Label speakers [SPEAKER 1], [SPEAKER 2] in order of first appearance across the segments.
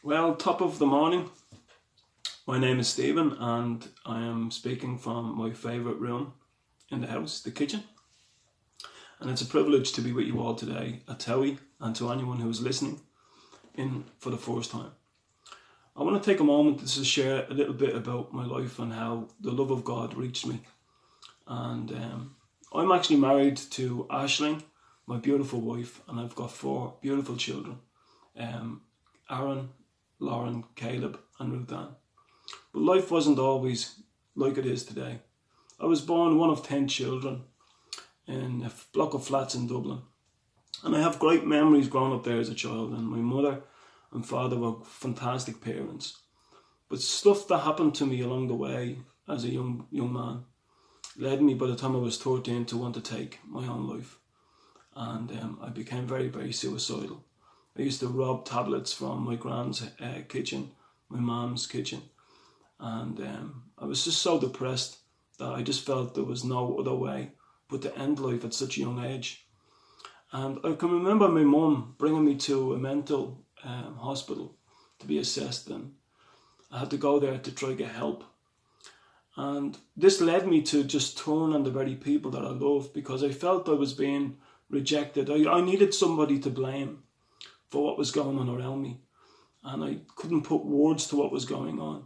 [SPEAKER 1] Well, top of the morning. My name is Stephen and I am speaking from my favourite room in the house, the kitchen. And it's a privilege to be with you all today at Towie and to anyone who is listening in for the first time. I want to take a moment to share a little bit about my life and how the love of God reached me. And I'm actually married to Aisling, my beautiful wife, and I've got 4 beautiful children. Aaron, Lauren, Caleb and Ruth Ann. But life wasn't always like it is today. I was born one of 10 children in a block of flats in Dublin. And I have great memories growing up there as a child, and my mother and father were fantastic parents. But stuff that happened to me along the way as a young man led me by the time I was 13 to want to take my own life. And I became very, very suicidal. I used to rob tablets from my grand's kitchen, my mum's kitchen. And I was just so depressed that I just felt there was no other way but to end life at such a young age. And I can remember my mum bringing me to a mental hospital to be assessed, and I had to go there to try to get help. And this led me to just turn on the very people that I loved, because I felt I was being rejected. I needed somebody to blame for what was going on around me, and I couldn't put words to what was going on.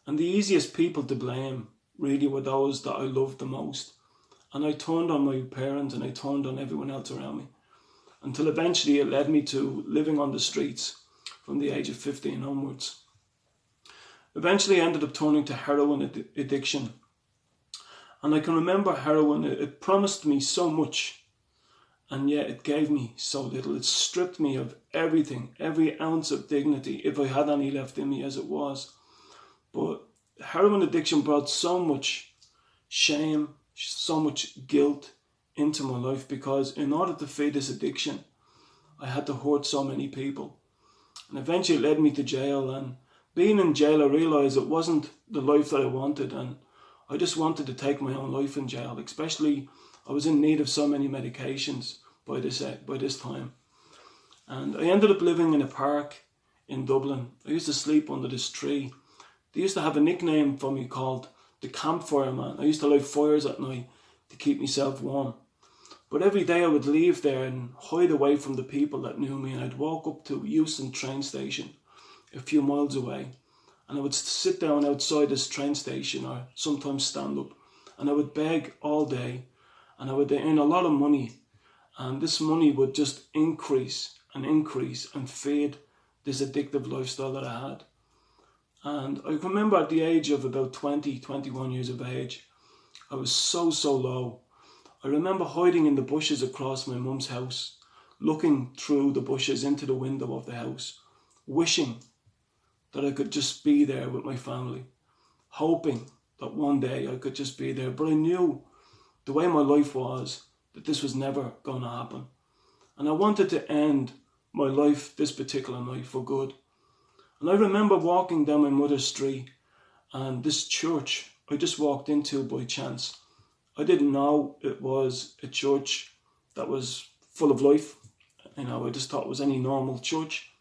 [SPEAKER 1] And the easiest people to blame really were those that I loved the most. And I turned on my parents and I turned on everyone else around me, until eventually it led me to living on the streets from the age of 15 onwards. Eventually I ended up turning to heroin addiction. And I can remember heroin, it promised me so much, and yet it gave me so little. It stripped me of everything, every ounce of dignity, if I had any left in me as it was. But heroin addiction brought so much shame, so much guilt into my life, because in order to feed this addiction, I had to hurt so many people. And eventually it led me to jail, and being in jail I realised it wasn't the life that I wanted, and I just wanted to take my own life in jail. Especially I was in need of so many medications by this time. And I ended up living in a park in Dublin. I used to sleep under this tree. They used to have a nickname for me called the Campfire Man. I used to light fires at night to keep myself warm. But every day I would leave there and hide away from the people that knew me, and I'd walk up to Euston train station a few miles away, and I would sit down outside this train station, or sometimes stand up, and I would beg all day, and I would earn a lot of money, and this money would just increase and feed this addictive lifestyle that I had. And I remember at the age of about 21 years of age, I was so low. I remember hiding in the bushes across my mum's house, looking through the bushes into the window of the house, wishing that I could just be there with my family, hoping that one day I could just be there. But I knew the way my life was, that this was never going to happen. And I wanted to end my life this particular night for good. And I remember walking down my mother's street, and this church I just walked into by chance. I didn't know it was a church that was full of life. I just thought it was any normal church.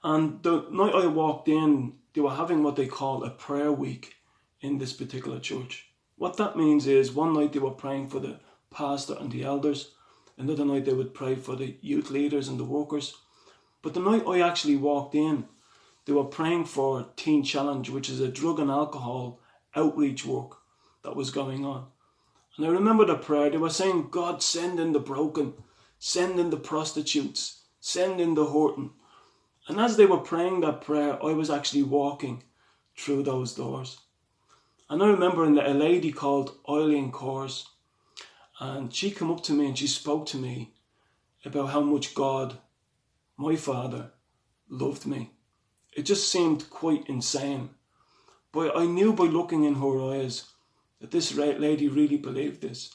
[SPEAKER 1] And the night I walked in, they were having what they call a prayer week in this particular church. What that means is, one night they were praying for the pastor and the elders. Another night they would pray for the youth leaders and the workers. But the night I actually walked in, they were praying for Teen Challenge, which is a drug and alcohol outreach work that was going on. And I remember the prayer. They were saying, God, send in the broken, send in the prostitutes, send in the hurting. And as they were praying that prayer, I was actually walking through those doors. And I remember a lady called Eileen Coors, and she came up to me and she spoke to me about how much God, my Father, loved me. It just seemed quite insane. But I knew by looking in her eyes that this lady really believed this.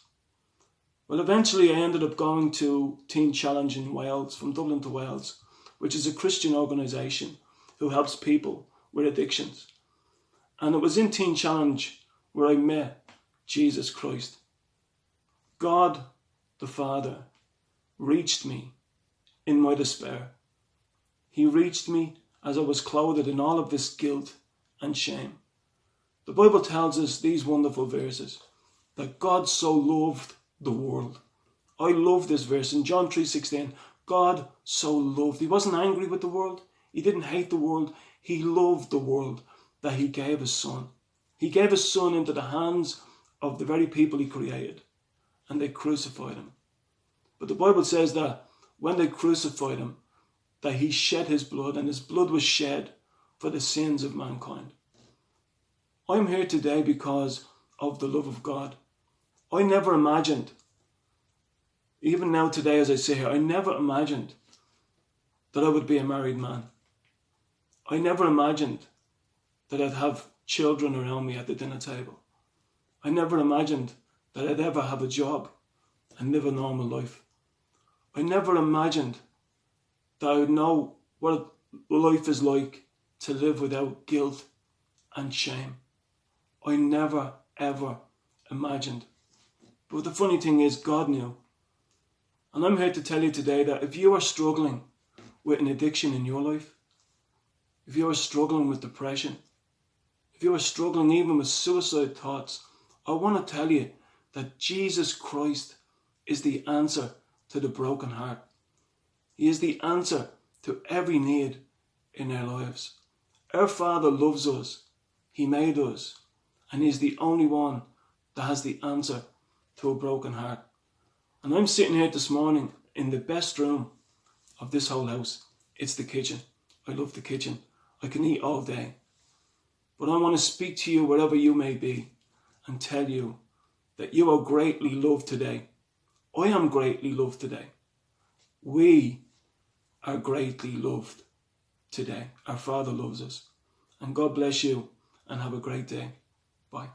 [SPEAKER 1] Well, eventually I ended up going to Teen Challenge in Wales, from Dublin to Wales, which is a Christian organisation who helps people with addictions. And it was in Teen Challenge where I met Jesus Christ. God, the Father, reached me in my despair. He reached me as I was clothed in all of this guilt and shame. The Bible tells us these wonderful verses, that God so loved the world. I love this verse in John 3:16. God so loved. He wasn't angry with the world. He didn't hate the world. He loved the world that he gave his son. He gave his son into the hands of the very people he created, and they crucified him. But the Bible says that when they crucified him, that he shed his blood, and his blood was shed for the sins of mankind. I'm here today because of the love of God. I never imagined, even now today as I sit here, I never imagined that I would be a married man. I never imagined that I'd have children around me at the dinner table. I never imagined that I'd ever have a job and live a normal life. I never imagined that I would know what life is like to live without guilt and shame. I never, ever imagined. But the funny thing is, God knew. And I'm here to tell you today that if you are struggling with an addiction in your life, if you are struggling with depression, if you are struggling even with suicide thoughts, I want to tell you that Jesus Christ is the answer to the broken heart. He is the answer to every need in our lives. Our Father loves us. He made us. And He's the only one that has the answer to a broken heart. And I'm sitting here this morning in the best room of this whole house. It's the kitchen. I love the kitchen. I can eat all day. But I want to speak to you wherever you may be and tell you that you are greatly loved today. I am greatly loved today. We are greatly loved today. Our Father loves us. And God bless you and have a great day. Bye.